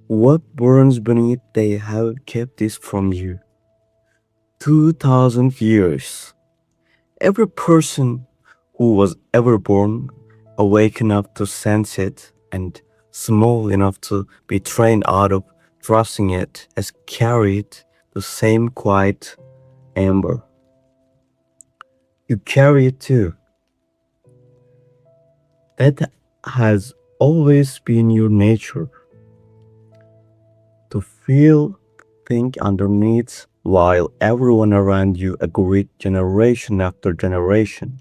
What burns beneath they have kept this from you? 2000 years. Every person who was ever born, awake enough to sense it, and small enough to be trained out of trusting it, has carried the same quiet amber. You carry it too. That has always been your nature, to feel, think underneath while everyone around you agreed generation after generation,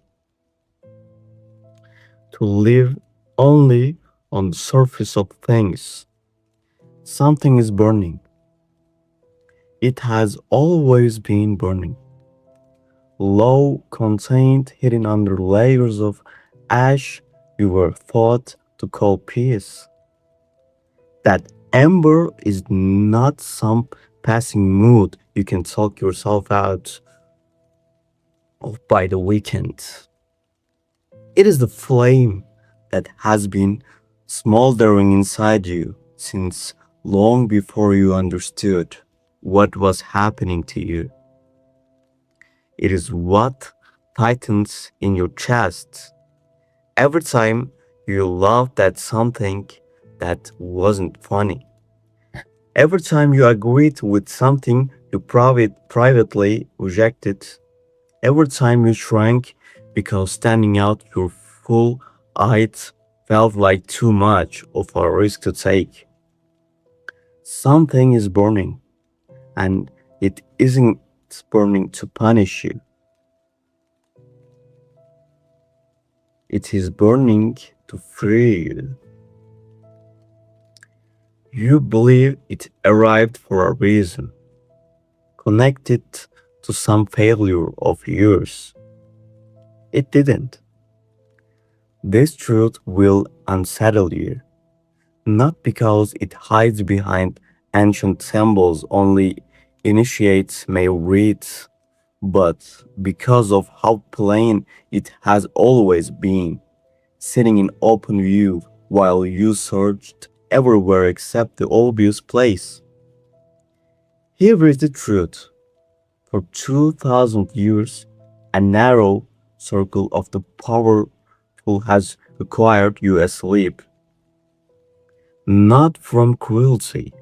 to live only on the surface of things. Something is burning. It has always been burning. Low, contained, hidden under layers of ash you were thought to call peace. That ember is not some passing mood you can talk yourself out of by the weekend. It is the flame that has been smoldering inside you since long before you understood what was happening to you. It is what tightens in your chest every time you laughed at something that wasn't funny. Every time you agreed with something you privately rejected. Every time you shrank because standing out your full height felt like too much of a risk to take. Something is burning, and it isn't burning to punish you. It is burning to free you. You believe it arrived for a reason, connected to some failure of yours. It didn't. This truth will unsettle you, not because it hides behind ancient symbols only initiates may read, but because of how plain it has always been, sitting in open view while you searched everywhere except the obvious place. Here is the truth. For 2000 years, a narrow circle of the powerful has required you asleep, not from cruelty.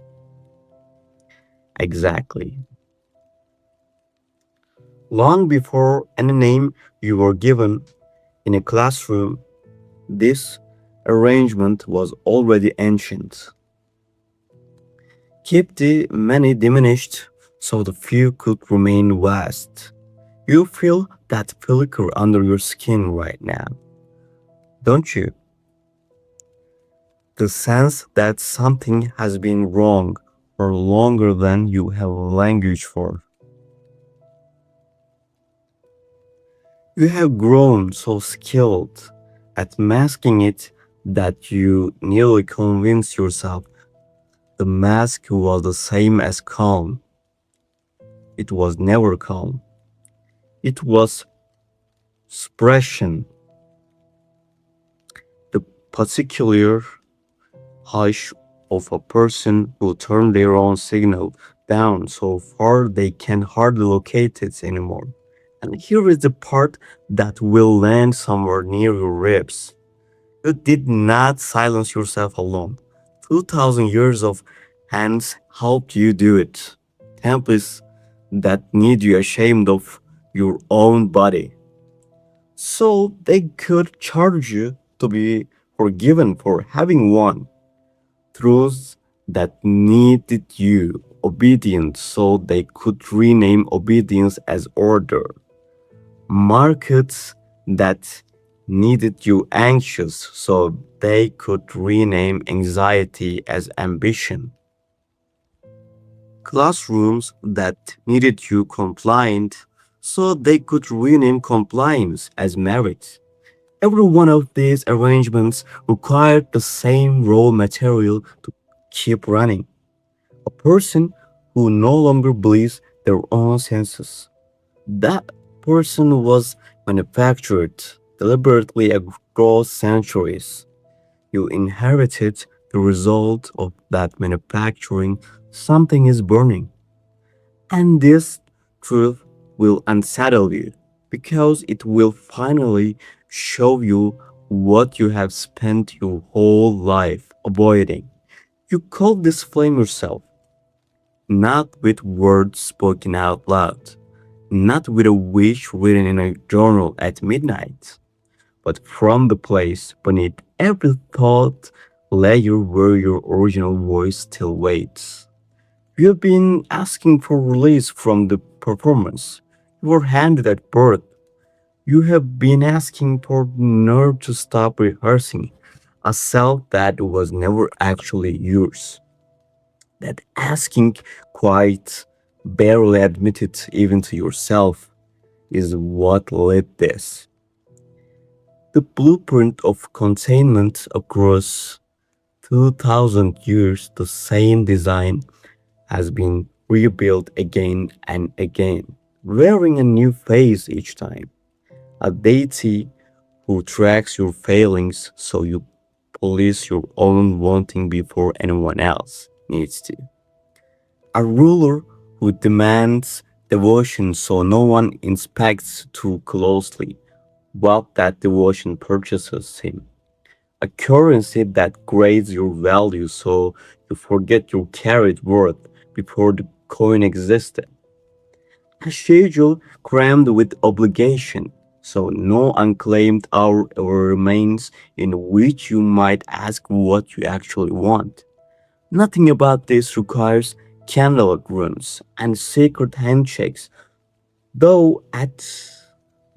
Exactly. Long before any name you were given in a classroom, this arrangement was already ancient. Keep the many diminished so the few could remain vast. You feel that flicker under your skin right now, don't you? The sense that something has been wrong for longer than you have language for. You have grown so skilled at masking it that you nearly convince yourself the mask was the same as calm. It was never calm. It was suppression, the particular hush of a person who turned their own signal down so far they can hardly locate it anymore. And here is the part that will land somewhere near your ribs. You did not silence yourself alone. 2000 years of hands helped you do it. Temples that need you ashamed of your own body. So they could charge you to be forgiven for having won. Truths that needed you obedient so they could rename obedience as order. Markets that needed you anxious so they could rename anxiety as ambition. Classrooms that needed you compliant so they could rename compliance as merit. Every one of these arrangements required the same raw material to keep running. A person who no longer believes their own senses. That person was manufactured deliberately across centuries. You inherited the result of that manufacturing, something is burning. And this truth will unsettle you because it will finally show you what you have spent your whole life avoiding. You call this flame yourself, not with words spoken out loud, not with a wish written in a journal at midnight, but from the place beneath every thought layer where your original voice still waits. You have been asking for release from the performance you were handed at birth. You have been asking for nerve to stop rehearsing a self that was never actually yours. That asking, quite barely admitted even to yourself, is what led this. The blueprint of containment across 2000 years, the same design has been rebuilt again and again, wearing a new face each time. A deity who tracks your failings so you police your own wanting before anyone else needs to. A ruler who demands devotion so no one inspects too closely what that devotion purchases him. A currency that grades your value so you forget your carried worth before the coin existed. A schedule crammed with obligation, so no unclaimed hour ever remains in which you might ask what you actually want. Nothing about this requires candlelit rooms and secret handshakes, though at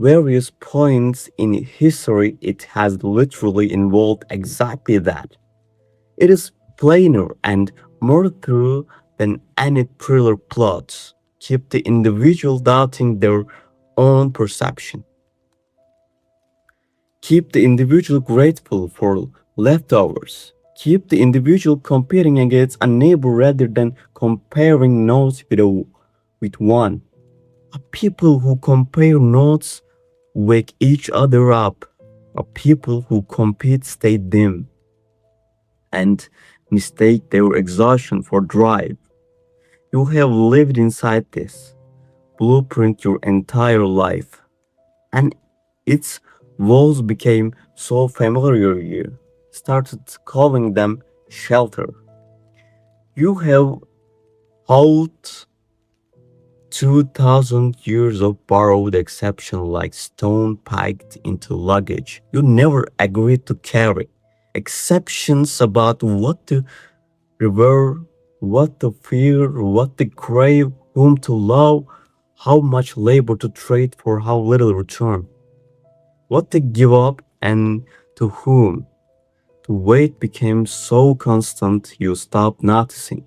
various points in history it has literally involved exactly that. It is plainer and more thorough than any thriller plots. Keep the individual doubting their own perception. Keep the individual grateful for leftovers. Keep the individual competing against a neighbor rather than comparing notes with one. A people who compare notes wake each other up. A people who compete stay dim and mistake their exhaustion for drive. You have lived inside this blueprint your entire life, and its walls became so familiar you started calling them shelter. You have hauled 2000 years of borrowed exception like stone packed into luggage you never agreed to carry. Exceptions about what to revere, what to fear, what to crave, whom to love, how much labor to trade for how little return, what to give up and to whom. The weight became so constant you stopped noticing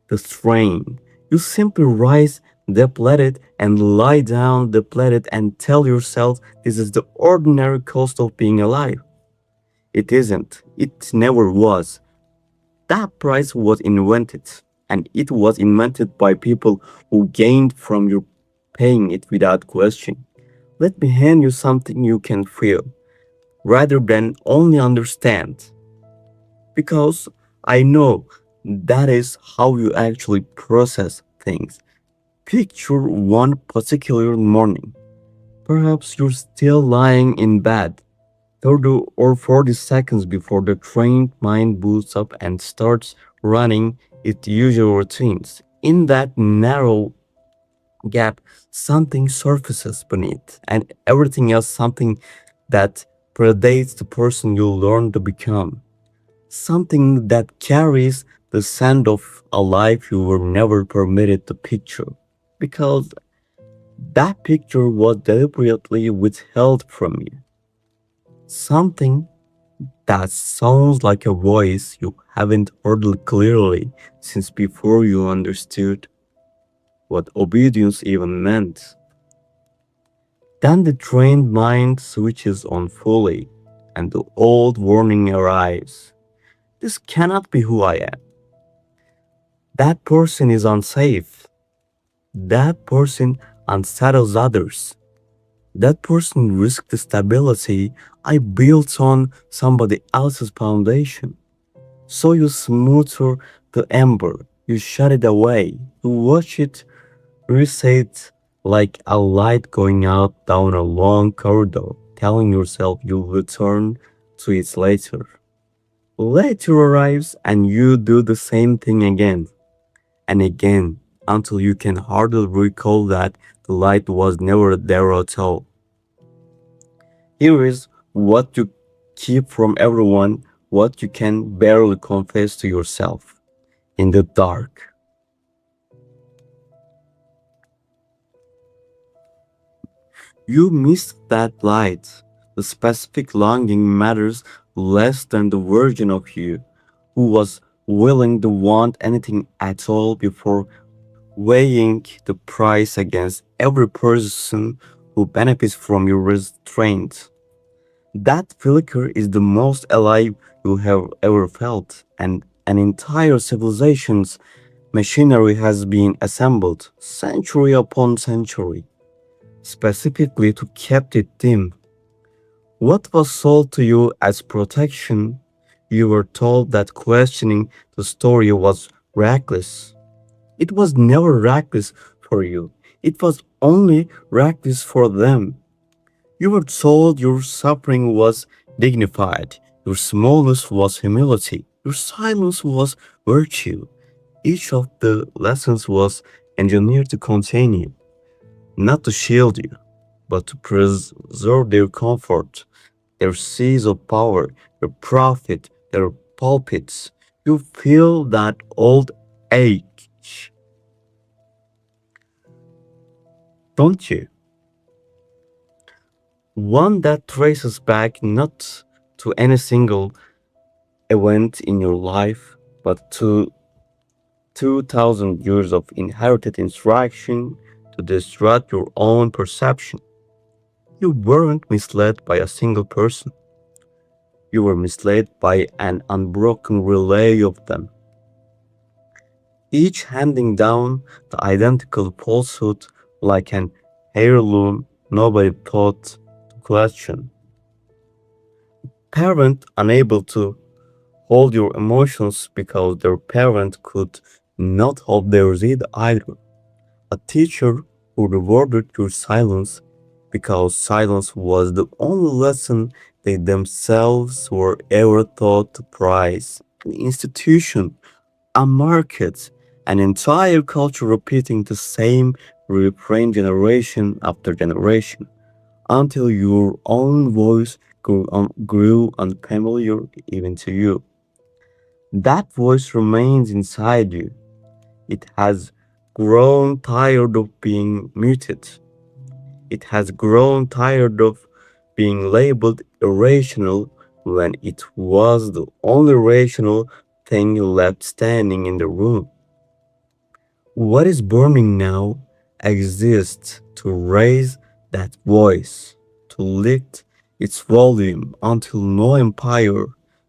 the strain. You simply rise, depleted, and lie down, depleted, and tell yourself this is the ordinary cost of being alive. It isn't. It never was. That price was invented, and it was invented by people who gained from your paying it without question. Let me hand you something you can feel, rather than only understand, because I know that is how you actually process things. Picture one particular morning. Perhaps you're still lying in bed, 30 or 40 seconds before the trained mind boots up and starts running its usual routines. In that narrow gap, something surfaces beneath, and everything else, something that predates the person you learn to become. Something that carries the scent of a life you were never permitted to picture. Because that picture was deliberately withheld from you. Something that sounds like a voice you haven't heard clearly since before you understood what obedience even meant. Then the trained mind switches on fully, and the old warning arrives. This cannot be who I am. That person is unsafe. That person unsettles others. That person risks the stability I built on somebody else's foundation. So you smother the ember, you shut it away, you watch it reset like a light going out down a long corridor, telling yourself you'll return to it later. Later arrives and you do the same thing again and again until you can hardly recall that the light was never there at all. Here is what you keep from everyone, what you can barely confess to yourself. In the dark, you missed that light. The specific longing matters less than the version of you who was willing to want anything at all before weighing the price against every person who benefits from your restraint. That flicker is the most alive you have ever felt, and an entire civilization's machinery has been assembled century upon century, specifically to keep it dim. What was sold to you as protection, you were told that questioning the story was reckless. It was never reckless for you. It was only reckless for them. You were told your suffering was dignified, your smallness was humility, your silence was virtue. Each of the lessons was engineered to contain you, not to shield you, but to preserve their comfort, their seas of power, their profit, their pulpits. You feel that old ache, don't you? One that traces back not to any single event in your life, but to 2,000 years of inherited instruction to disrupt your own perception. You weren't misled by a single person. You were misled by an unbroken relay of them, each handing down the identical falsehood like an heirloom nobody thought to question. Parent unable to hold your emotions because their parent could not hold theirs either. A teacher who rewarded your silence because silence was the only lesson they themselves were ever taught to prize. An institution, a market, an entire culture repeating the same refrain generation after generation until your own voice grew unfamiliar even to you. That voice remains inside you. It has grown tired of being muted. It has grown tired of being labeled irrational when it was the only rational thing left standing in the room. What is burning now exists to raise that voice, to lift its volume until no empire,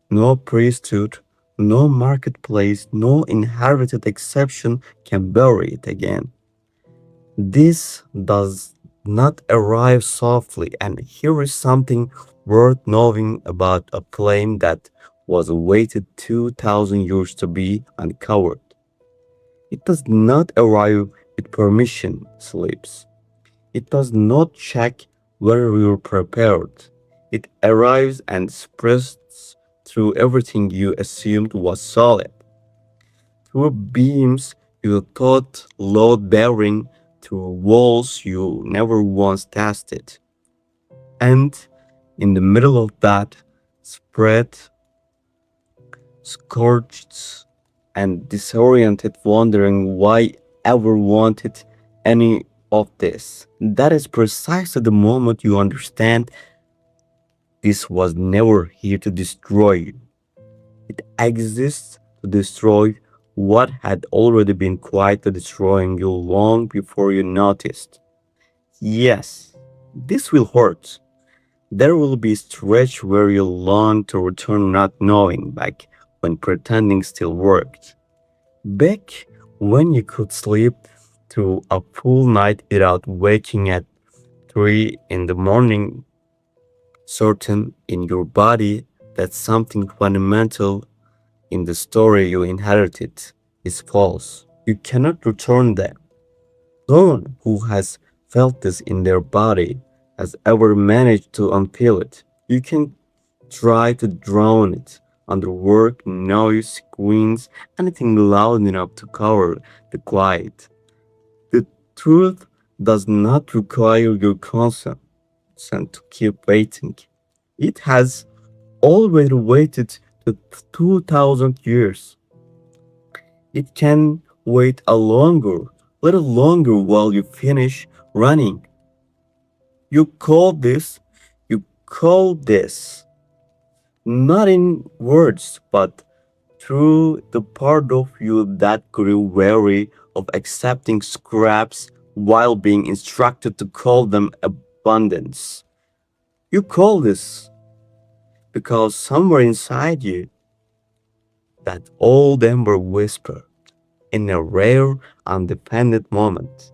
no priesthood, no marketplace, no inherited exception can bury it again. This does not arrive softly, and here is something worth knowing about a flame that was waited 2,000 years to be uncovered. It does not arrive with permission slips. It does not check whether you're prepared. It arrives and spreads through everything you assumed was solid, through beams you thought load bearing, through walls you never once tested. And in the middle of that, spread, scorched, and disoriented, wondering why ever wanted any of this. That is precisely the moment you understand this was never here to destroy you. It exists to destroy what had already been quietly destroying you long before you noticed. Yes, this will hurt. There will be stretch where you long to return not knowing, like when pretending still worked. Back when you could sleep through a full night without waking at 3 in the morning, certain in your body that something fundamental in the story you inherited is false. You cannot return them. No one who has felt this in their body has ever managed to unfeel it. You can try to drown it under work, noise, screens, anything loud enough to cover the quiet. The truth does not require your consent to keep waiting. It has already waited to 2000 years. It can wait a little longer while you finish running. You call this, you call this, not in words, but through the part of you that grew weary of accepting scraps while being instructed to call them abundance. You call this because somewhere inside you, that old ember whisper in a rare, undependent moment,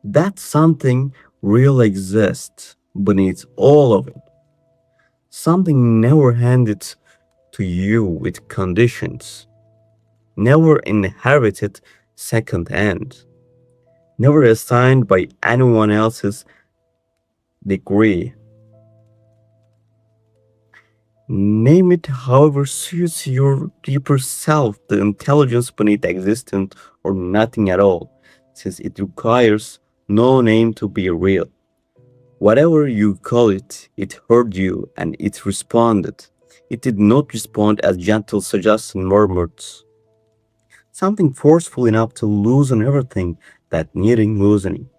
that something real exists beneath all of it. Something never handed to you with conditions, never inherited second hand, never assigned by anyone else's degree. Name it however suits your deeper self, the intelligence beneath existence or nothing at all, since it requires no name to be real. Whatever you call it, it heard you and it responded. It did not respond as gentle suggestion murmured, something forceful enough to loosen everything that needing loosening,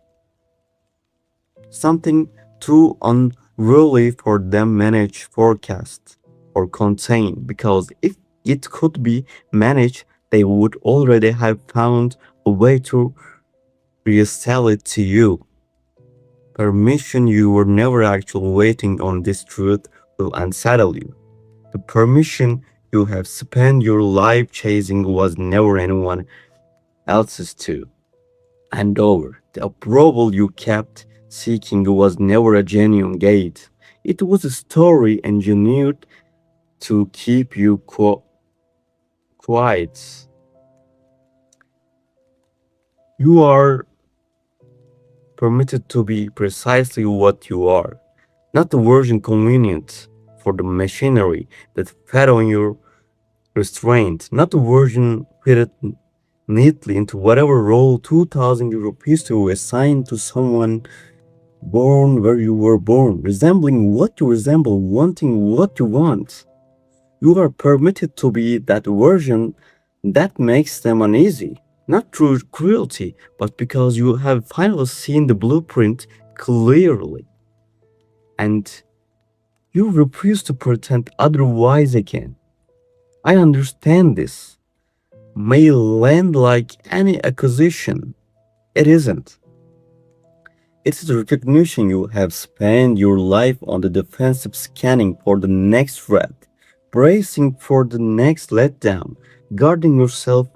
something too unruly for them manage, forecast, or contain, because if it could be managed, they would already have found a way to resell it to you. Permission you were never actually waiting on this truth will unsettle you. The permission you have spent your life chasing was never anyone else's to hand over. The approval you kept seeking was never a genuine gate. It was a story engineered to keep you quiet. You are permitted to be precisely what you are, not the version convenient for the machinery that fed on your restraint, not the version fitted neatly into whatever role 2000 Europe history assigned to someone born where you were born, resembling what you resemble, wanting what you want. You are permitted to be that version that makes them uneasy, not through cruelty, but because you have finally seen the blueprint clearly, and you refuse to pretend otherwise again. I understand this. May land like any accusation. It isn't. It's the recognition you have spent your life on the defensive, scanning for the next threat, bracing for the next letdown, guarding yourself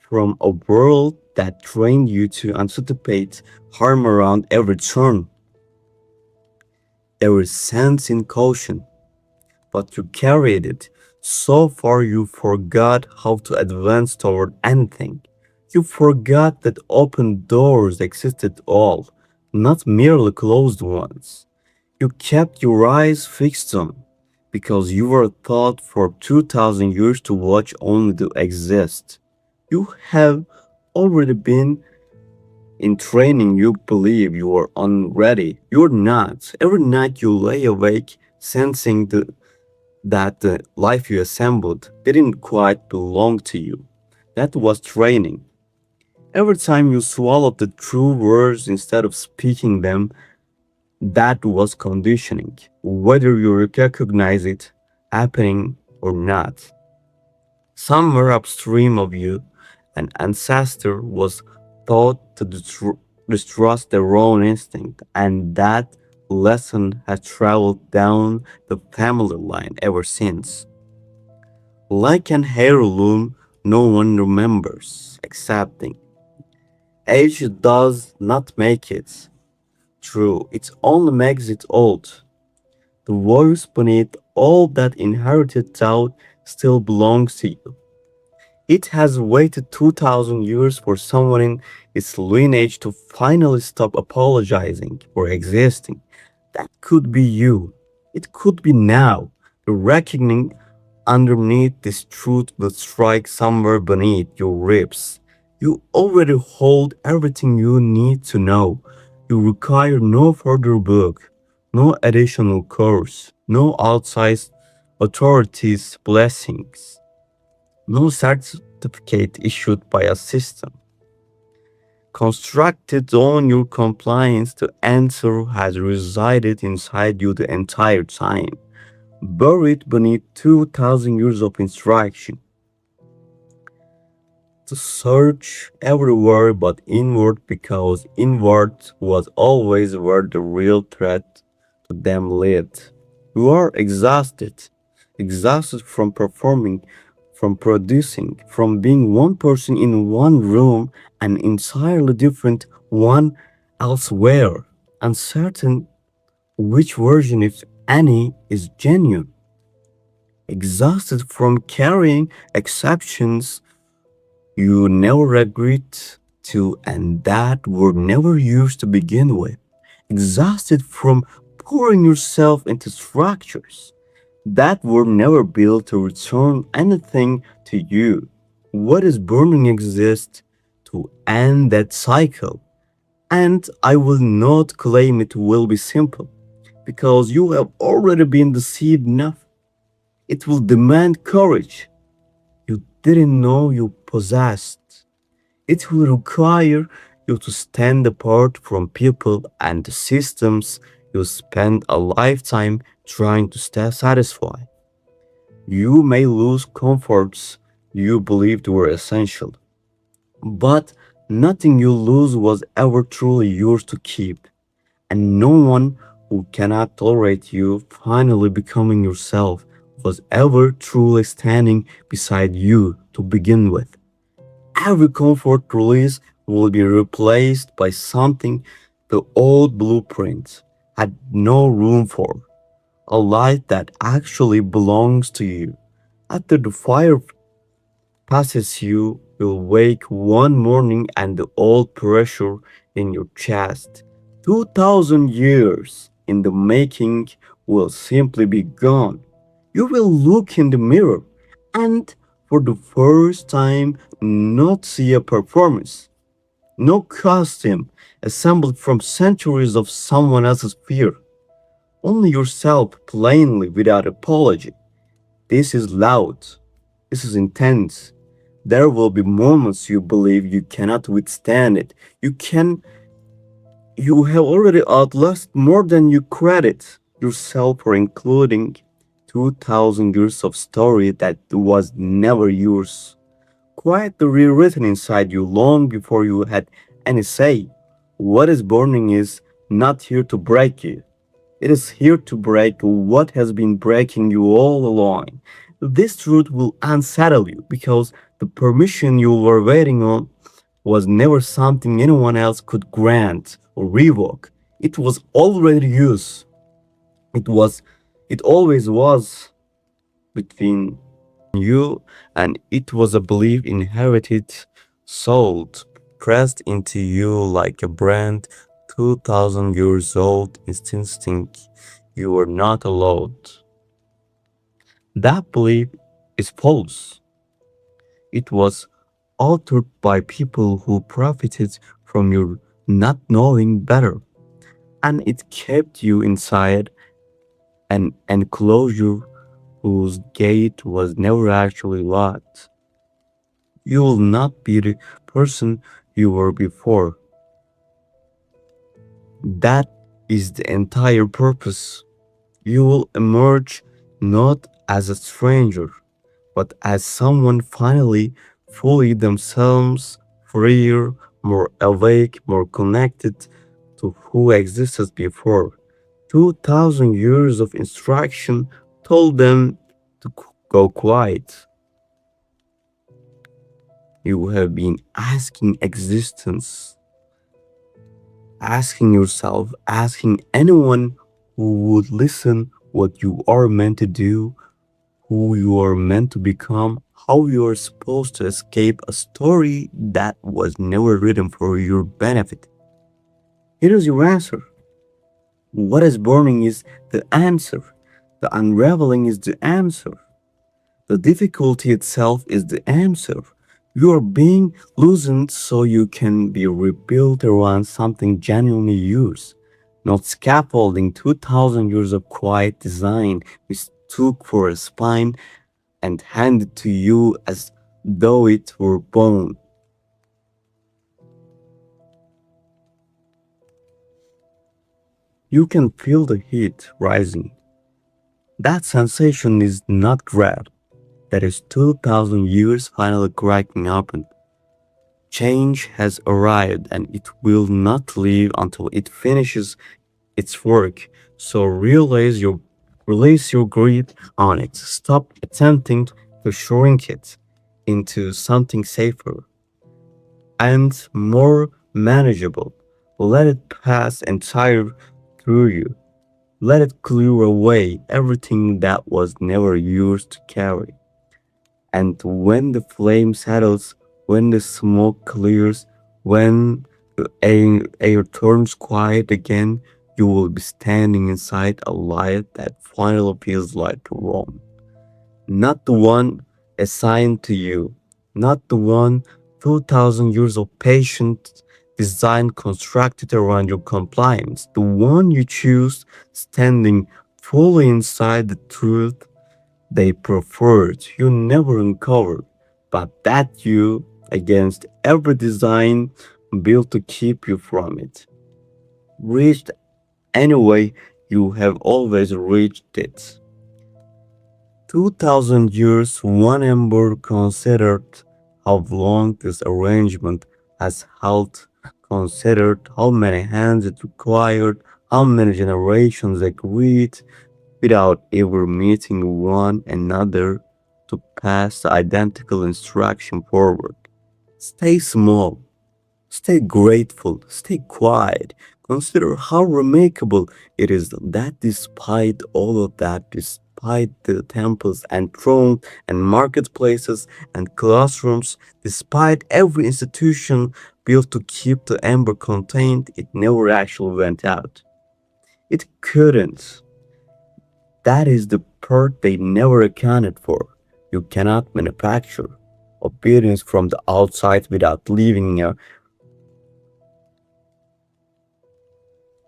from a world that trained you to anticipate harm around every turn. There is sense in caution, but you carried it so far you forgot how to advance toward anything. You forgot that open doors existed all, not merely closed ones. You kept your eyes fixed on because you were taught for 2000 years to watch only to exist. You have already been in training. You believe you are unready. You're not. Every night you lay awake sensing that the life you assembled didn't quite belong to you. That was training. Every time you swallowed the true words instead of speaking them, that was conditioning, whether you recognize it happening or not. Somewhere upstream of you, an ancestor was taught to distrust their own instinct, and that lesson has traveled down the family line ever since. Like an heirloom no one remembers, accepting. Age does not make it true, it only makes it old. The voice beneath all that inherited doubt still belongs to you. It has waited 2000 years for someone in its lineage to finally stop apologizing for existing. That could be you. It could be now. The reckoning underneath this truth will strike somewhere beneath your ribs. You already hold everything you need to know. You require no further book, no additional course, no outside authorities' blessings, no certificate issued by a system constructed on your compliance. The answer has resided inside you the entire time, buried beneath 2000 years of instruction. To search everywhere but inward, because inward was always where the real threat to them led. You are exhausted, exhausted from performing, from producing, from being one person in one room and entirely different one elsewhere, uncertain which version, if any, is genuine, exhausted from carrying exceptions you never agreed to and that were never used to begin with, exhausted from pouring yourself into structures that were never built to return anything to you. What is burning exists to end that cycle, and I will not claim it will be simple, because you have already been deceived enough. It will demand courage you didn't know you possessed. It will require you to stand apart from people and the systems you spend a lifetime trying to stay satisfied. You may lose comforts you believed were essential, but nothing you lose was ever truly yours to keep, and no one who cannot tolerate you finally becoming yourself was ever truly standing beside you to begin with. Every comfort release will be replaced by something the old blueprint had no room for, a light that actually belongs to you. After the fire passes, you will wake one morning and the old pressure in your chest, 2000 years in the making, will simply be gone. You will look in the mirror and, for the first time, not see a performance, no costume assembled from centuries of someone else's fear, only yourself plainly without apology. This is loud. This is intense. There will be moments you believe you cannot withstand it. You have already outlasted more than you credit yourself for, including 2000 years of story that was never yours. Quietly rewritten inside you long before you had any say. What is burning is not here to break you. It is here to break what has been breaking you all along. This truth will unsettle you because the permission you were waiting on was never something anyone else could grant or revoke. It was already yours. It was, it always was between you, and it was a belief inherited, sold, pressed into you like a brand 2000 years old instinct you were not allowed. That belief is false. It was altered by people who profited from your not knowing better, and it kept you inside an enclosure whose gate was never actually locked. You will not be the person you were before. That is the entire purpose. You will emerge not as a stranger, but as someone finally fully themselves, freer, more awake, more connected to who existed before. 2000 years of instruction told them to go quiet. You have been asking existence, asking yourself, asking anyone who would listen what you are meant to do, who you are meant to become, how you are supposed to escape a story that was never written for your benefit. Here is your answer. What is burning is the answer. The unraveling is the answer. The difficulty itself is the answer. You are being loosened so you can be rebuilt around something genuinely yours, not scaffolding 2000 years of quiet design mistook for a spine and handed to you as though it were bone. You can feel the heat rising. That sensation is not dread. That is 2000 years finally cracking open. Change has arrived and it will not leave until it finishes its work. So release your grip on it. Stop attempting to shrink it into something safer and more manageable. Let it pass entire through you. Let it clear away everything that was never yours to carry. And when the flame settles, when the smoke clears, when the air turns quiet again, you will be standing inside a light that finally feels like home. Not the one assigned to you, not the one 2000 years of patient design constructed around your compliance, the one you choose standing fully inside the truth they preferred you never uncovered, but that you, against every design built to keep you from it, reached anyway you have always reached it. 2000 years, one ember considered how long this arrangement has held, considered how many hands it required, how many generations agreed, without ever meeting one another to pass the identical instruction forward. Stay small, stay grateful, stay quiet. Consider how remarkable it is that despite all of that, despite the temples and thrones and marketplaces and classrooms, despite every institution built to keep the ember contained, it never actually went out. It couldn't. That is the part they never accounted for. You cannot manufacture obedience from the outside without leaving a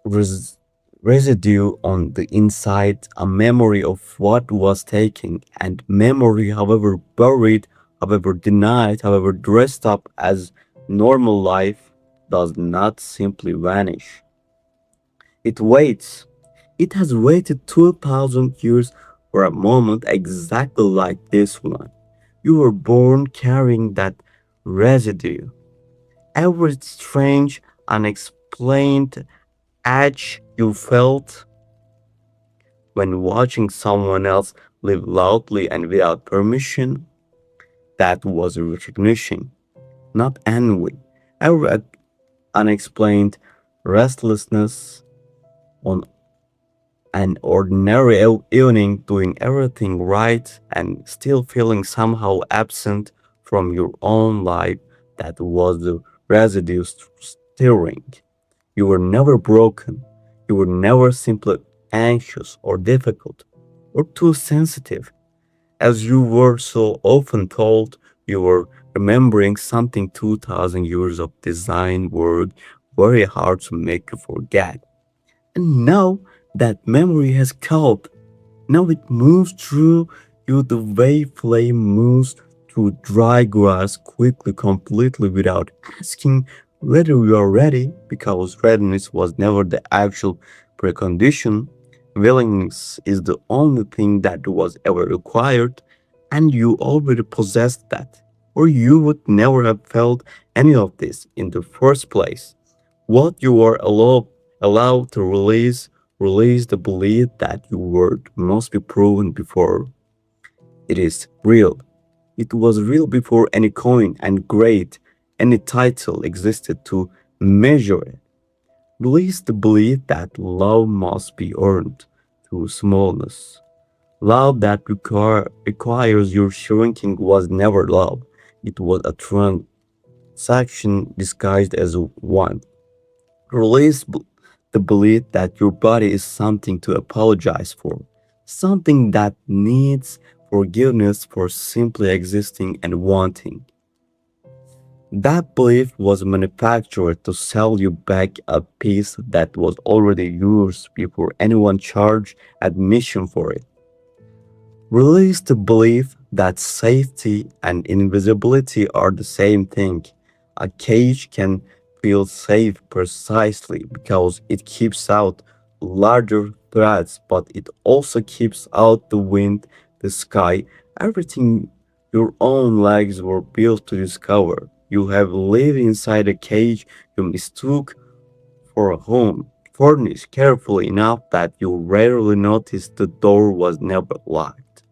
res- residue on the inside, a memory of what was taken, and memory, however buried, however denied, however dressed up as normal life, does not simply vanish. It waits. It has waited 2000 years for a moment exactly like this one. You were born carrying that residue. Every strange, unexplained edge you felt when watching someone else live loudly and without permission, that was a recognition, not envy. Every unexplained restlessness on an ordinary evening doing everything right and still feeling somehow absent from your own life, that was the residue stirring. You were never broken. You were never simply anxious or difficult or too sensitive. As you were so often told, you were remembering something 2000 years of design work very hard to make you forget. And now that memory has caught, now it moves through you the way flame moves through dry grass quickly, completely without asking whether you are ready, because readiness was never the actual precondition. Willingness is the only thing that was ever required, and you already possessed that, or you would never have felt any of this in the first place. What you are allowed to release the belief that your word must be proven before it is real. It was real before any coin and grade, any title existed to measure it. Release the belief that love must be earned through smallness. Love that requires your shrinking was never love. It was a transaction disguised as one. Release the belief that your body is something to apologize for, something that needs forgiveness for simply existing and wanting. That belief was manufactured to sell you back a piece that was already yours before anyone charged admission for it. Release the belief that safety and invisibility are the same thing. A cage can feel safe precisely because it keeps out larger threats, but it also keeps out the wind, the sky, everything your own legs were built to discover. You have lived inside a cage you mistook for a home, furnished carefully enough that you rarely noticed the door was never locked.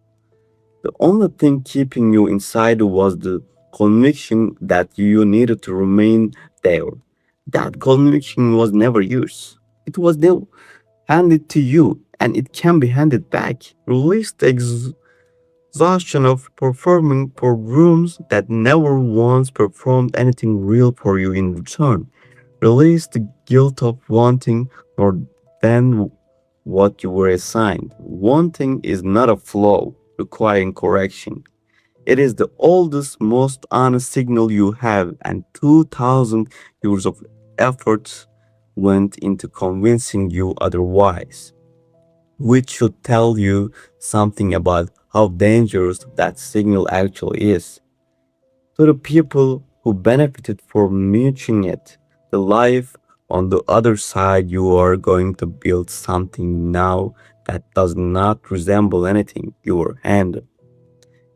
The only thing keeping you inside was the conviction that you needed to remain there. That conviction was never yours. It was never handed to you, and it can be handed back. Release the exhaustion of performing for rooms that never once performed anything real for you in return. Release the guilt of wanting more than what you were assigned. Wanting is not a flaw requiring correction. It is the oldest, most honest signal you have, and 2,000 years of effort went into convincing you otherwise, which should tell you something about how dangerous that signal actually is. To the people who benefited from muting it, the life on the other side, you are going to build something now that does not resemble anything you were handed.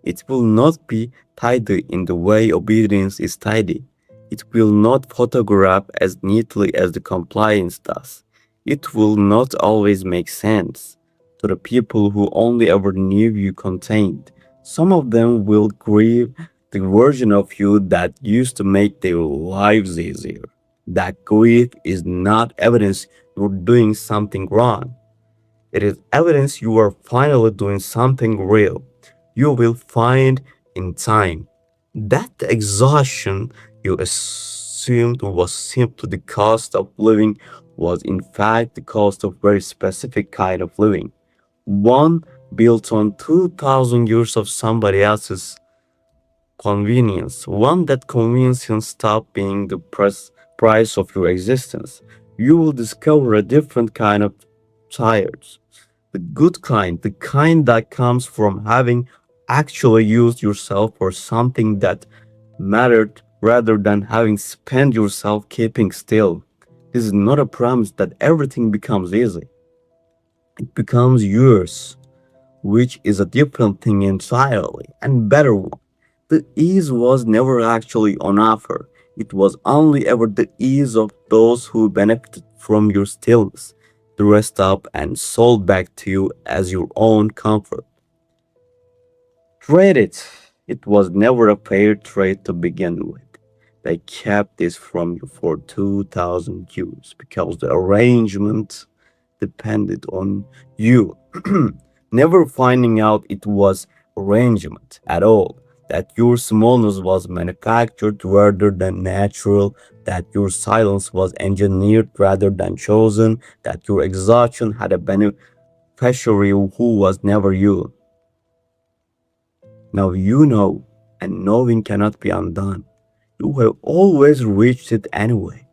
It will not be tidy in the way obedience is tidy. It will not photograph as neatly as the compliance does. It will not always make sense to the people who only ever knew you contained. Some of them will grieve the version of you that used to make their lives easier. That grief is not evidence you're doing something wrong. It is evidence you are finally doing something real. You will find in time that the exhaustion you assumed was simply the cost of living was in fact the cost of very specific kind of living. One built on 2,000 years of somebody else's convenience. One that convenience stop being the price of your existence. You will discover a different kind of tired, the good kind, the kind that comes from having actually used yourself for something that mattered rather than having spent yourself keeping still. This is not a promise that everything becomes easy. It becomes yours, which is a different thing entirely and better one. The ease was never actually on offer. It was only ever the ease of those who benefited from your stillness, dressed up and sold back to you as your own comfort. Trade it. It was never a fair trade to begin with. They kept this from you for 2,000 years because the arrangement depended on you never finding out it was arrangement at all, that your smallness was manufactured rather than natural, that your silence was engineered rather than chosen, that your exhaustion had a beneficiary who was never you. Now you know, and knowing cannot be undone. You have always reached it anyway.